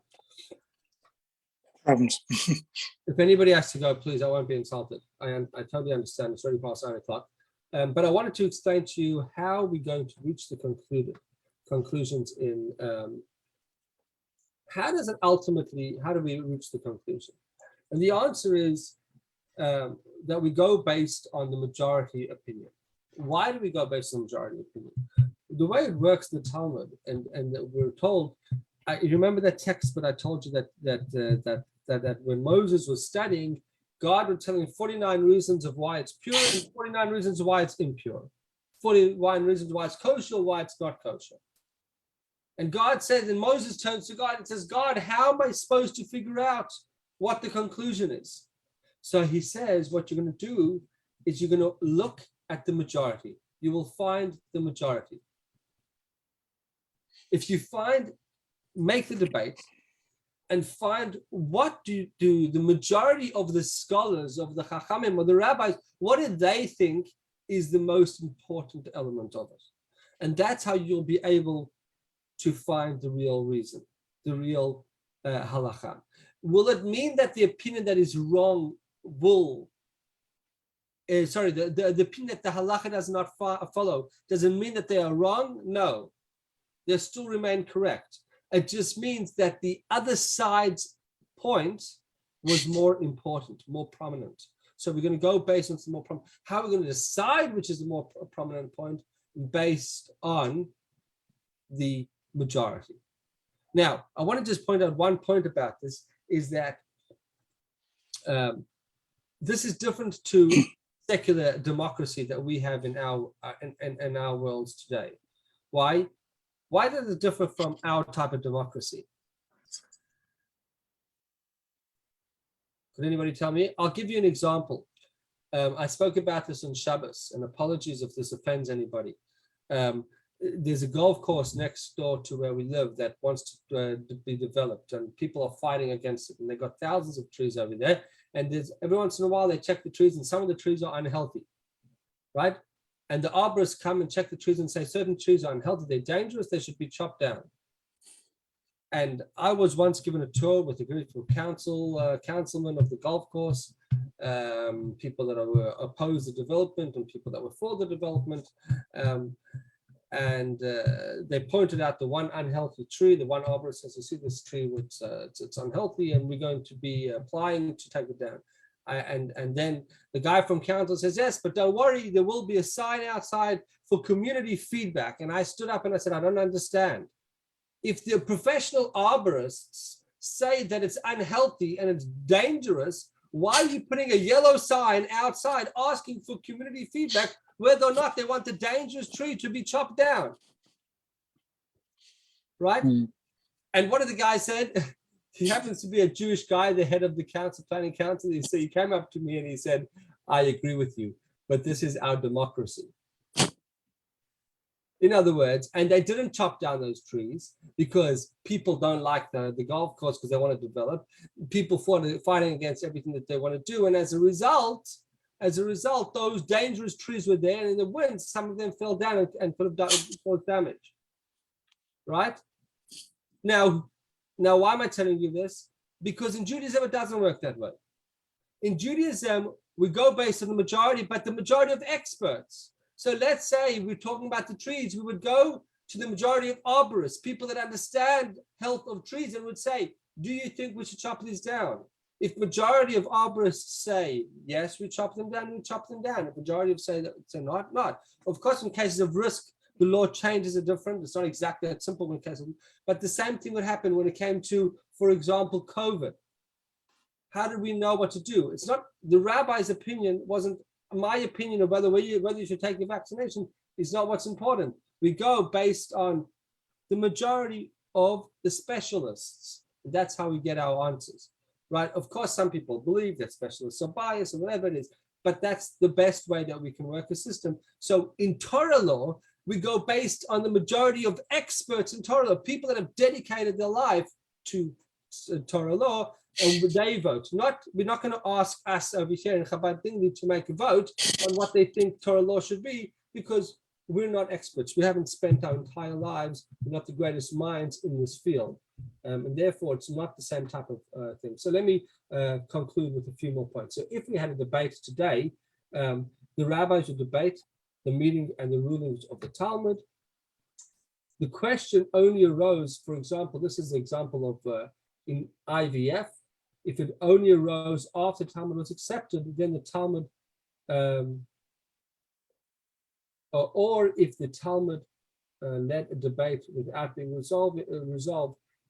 If anybody has to go, please, I won't be insulted. I totally understand. It's already past 9 o'clock. But I wanted to explain to you how we're going to reach the conclusions in how do we reach the conclusion? And the answer is that we go based on the majority opinion. Why do we go based on majority opinion? The way it works in the Talmud, and we're told, you remember that text, but I told you that when Moses was studying, God would tell him 49 reasons of why it's pure and 49 reasons why it's impure. 41 reasons why it's kosher, why it's not kosher. And God says, and Moses turns to God and says, God, how am I supposed to figure out what the conclusion is? So he says, what you're going to do is you're going to look at the majority. You will find the majority. If you make the debate and find what do the majority of the scholars, of the Chachamim or the rabbis, what do they think is the most important element of it? And that's how you'll be able to find the real reason, the real halakha. Will it mean that the opinion that is wrong the opinion that the halakha does not follow, does it mean that they are wrong? No, they still remain correct. It just means that the other side's point was more important, more prominent. So we're going to go based on some more prominent. How are we going to decide which is the more prominent point? Based on the majority. Now, I want to just point out one point about this, is that this is different to secular democracy that we have in our worlds today. Why? Why does it differ from our type of democracy? Could anybody tell me? I'll give you an example. I spoke about this on Shabbos, and apologies if this offends anybody. There's a golf course next door to where we live that wants to be developed, and people are fighting against it. And they've got thousands of trees over there. And every once in a while they check the trees, and some of the trees are unhealthy, right? And the arborists come and check the trees and say certain trees are unhealthy, they're dangerous, they should be chopped down. And I was once given a tour with a group of councilmen of the golf course, people that were opposed the development and people that were for the development. And they pointed out the one unhealthy tree. The one arborist says, you see this tree, it's unhealthy, and we're going to be applying to take it down. And then the guy from council says, yes, but don't worry, there will be a sign outside for community feedback. And I stood up and I said, I don't understand. if the professional arborists say that it's unhealthy and it's dangerous, why are you putting a yellow sign outside asking for community feedback whether or not they want the dangerous tree to be chopped down? Right? And what did the guy said? He happens to be a Jewish guy, the head of the council, planning council. He came up to me and he said, I agree with you, but this is our democracy. In other words, and they didn't chop down those trees because people don't like the golf course because they want to develop. People fighting against everything that they want to do. And as a result, those dangerous trees were there, and in the wind, some of them fell down and could have caused damage. Right? Now, why am I telling you this? Because in Judaism, it doesn't work that way. In Judaism, we go based on the majority, but the majority of experts. So let's say we're talking about the trees, we would go to the majority of arborists, people that understand health of trees, and would say, do you think we should chop these down? If majority of arborists say, yes, we chop them down, we chop them down. If majority of say that say not. Of course, in cases of risk, the law changes are different. It's not exactly that simple in cases, but the same thing would happen when it came to, for example, COVID. How did we know what to do? It's not the rabbi's opinion wasn't my opinion of whether you should take the vaccination is not what's important. We go based on the majority of the specialists. That's how we get our answers, right? Of course, some people believe that specialists are biased or whatever it is, but that's the best way that we can work a system. So in Torah law, we go based on the majority of experts in Torah law, people that have dedicated their life to Torah law, and they vote. We're not going to ask us over here in Chabad Dingli to make a vote on what they think Torah law should be, because we're not experts. We haven't spent our entire lives. We're not the greatest minds in this field. And therefore, it's not the same type of thing. So let me conclude with a few more points. So if we had a debate today, the rabbis would debate the meaning and the rulings of the Talmud. The question only arose, for example, this is the example of in IVF. If it only arose after Talmud was accepted, then the Talmud, or if the Talmud led a debate without being resolved,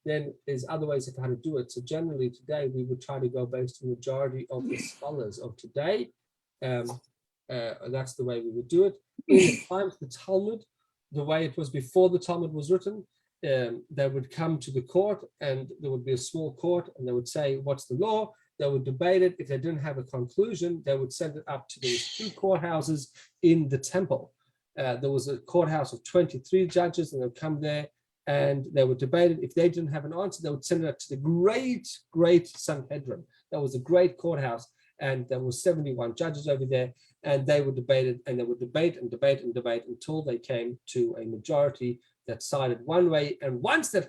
then there's other ways of how to do it. So generally today, we would try to go based on the majority of the scholars of today. That's the way we would do it. In the times of the Talmud, the way it was before the Talmud was written, they would come to the court, and there would be a small court, and they would say, what's the law? They would debate it. If they didn't have a conclusion, they would send it up to these two courthouses in the temple. There was a courthouse of 23 judges, and they would come there and they would debate it. If they didn't have an answer, they would send it up to the great Sanhedrin. That was a great courthouse, and there was 71 judges over there, and they would debate it, and they would debate and debate and debate until they came to a majority that sided one way. And once that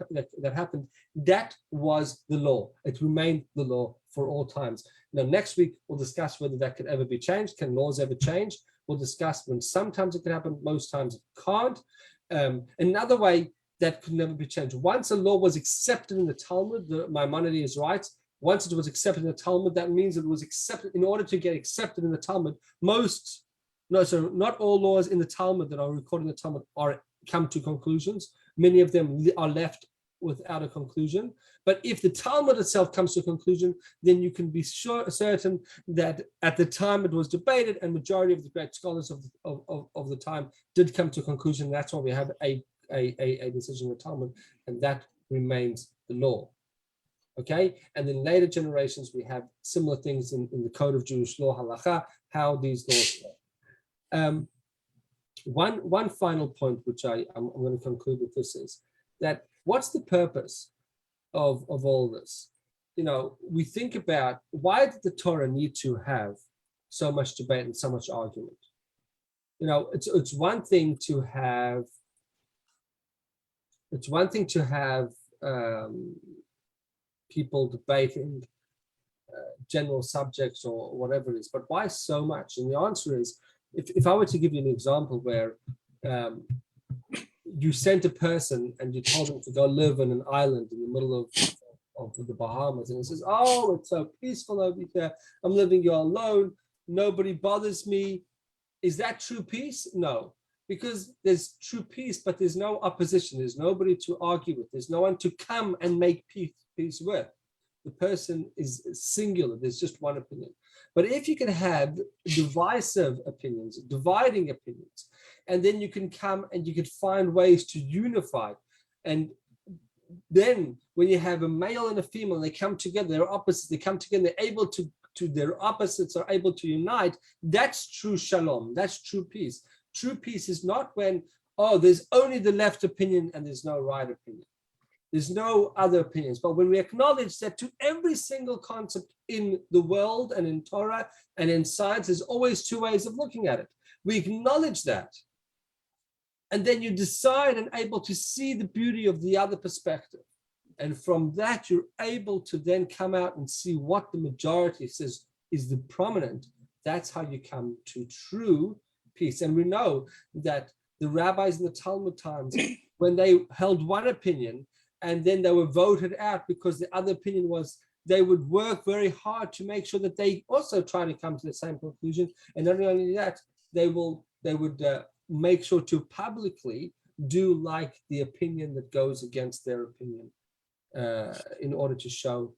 happened, that was the law. It remained the law for all times. Now, next week, we'll discuss whether that could ever be changed. Can laws ever change? We'll discuss when sometimes it can happen, most times it can't. Another way that could never be changed. Once a law was accepted in the Talmud, Maimonides writes, once it was accepted in the Talmud, that means it was accepted. In order to get accepted in the Talmud, not all laws in the Talmud that are recorded in the Talmud come to conclusions. Many of them are left without a conclusion. But if the Talmud itself comes to a conclusion, then you can be certain that at the time it was debated, and majority of the great scholars of the time did come to a conclusion. That's why we have a decision in the Talmud, and that remains the law. Okay, and in later generations we have similar things in the Code of Jewish Law, Halacha, how these laws work. One final point, which I'm going to conclude with this, is that what's the purpose of all this? You know, we think about, why did the Torah need to have so much debate and so much argument? You know, it's one thing to have people debating general subjects or whatever it is, but why so much? And the answer is, if I were to give you an example where you sent a person and you told them to go live in an island in the middle of the Bahamas, and he says, oh, it's so peaceful over here, I'm living here alone, nobody bothers me. Is that true peace? No, because there's true peace, but there's no opposition. There's nobody to argue with. There's no one to come and make peace with. The person is singular. There's just one opinion. But if you can have divisive opinions, dividing opinions, and then you can come and you can find ways to unify. And then when you have a male and a female, they come together, they're opposites, they come together, they're able to their opposites are able to unite. That's true shalom. That's true peace. True peace is not when, oh, there's only the left opinion and there's no right opinion. There's no other opinions. But when we acknowledge that to every single concept in the world and in Torah and in science, there's always two ways of looking at it. We acknowledge that. And then you decide and able to see the beauty of the other perspective. And from that, you're able to then come out and see what the majority says is the prominent. That's how you come to true peace. And we know that the rabbis in the Talmud times, when they held one opinion and then they were voted out because the other opinion was, they would work very hard to make sure that they also try to come to the same conclusion. And not only that, they would make sure to publicly do like the opinion that goes against their opinion, in order to show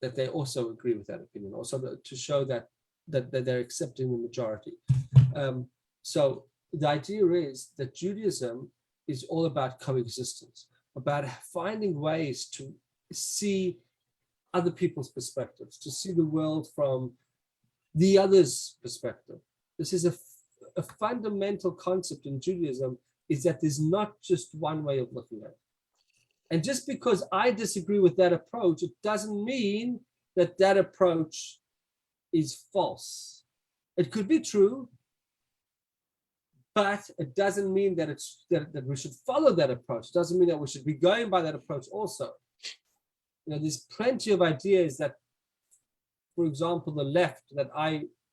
that they also agree with that opinion, also to show that they're accepting the majority. So the idea is that Judaism is all about coexistence, about finding ways to see other people's perspectives, to see the world from the other's perspective. This is a fundamental concept in Judaism, is that there's not just one way of looking at it. And just because I disagree with that approach, it doesn't mean that that approach is false. It could be true, but it doesn't mean that that we should follow that approach. It doesn't mean that we should be going by that approach also. You know, there's plenty of ideas that, for example, the left, that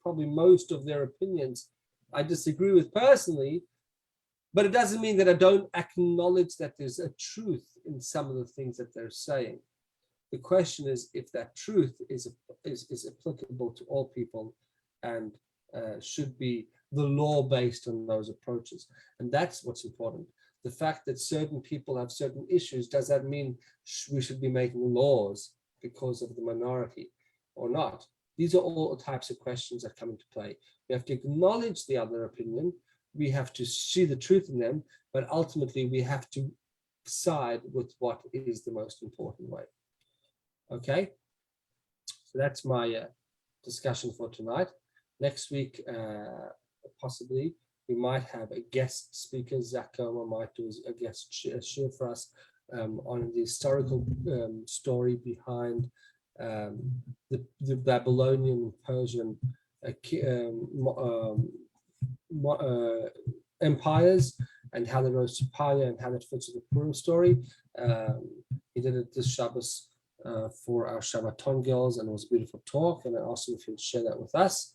probably most of their opinions I disagree with personally, but it doesn't mean that I don't acknowledge that there's a truth in some of the things that they're saying. The question is if that truth is applicable to all people and should be the law based on those approaches. And that's what's important. The fact that certain people have certain issues, does that mean we should be making laws because of the minority or not? These are all types of questions that come into play. We have to acknowledge the other opinion. We have to see the truth in them, but ultimately we have to side with what is the most important way. Okay, so that's my discussion for tonight. Next week, possibly, we might have a guest speaker. Zach Comer might do a guest share for us on the historical story behind the Babylonian Persian empires and how they rose to power and how that fits with the Purim story. He did it this Shabbos for our Shabbaton girls, and it was a beautiful talk, and I asked him if he'd share that with us.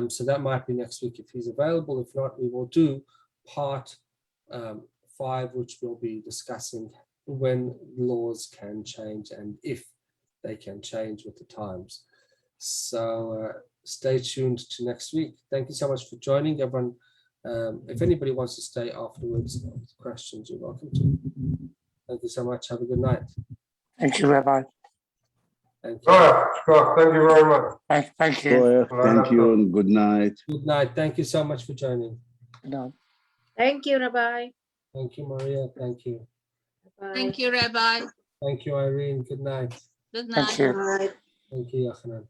So that might be next week if he's available. If not, we will do part 5, which we'll be discussing when laws can change and if they can change with the times. So stay tuned to next week. Thank you so much for joining, everyone. If anybody wants to stay afterwards with questions, you're welcome to. Thank you so much. Have a good night. Thank you, Rabbi. Thank you very much. Thank you. Thank you and good night. Good night. Thank you so much for joining. Good night. Thank you, Rabbi. Thank you, Maria. Thank you. Bye. Thank you, Rabbi. Thank you, Irene. Good night. Good night. Thank you. Bye. Thank you, Yochanan.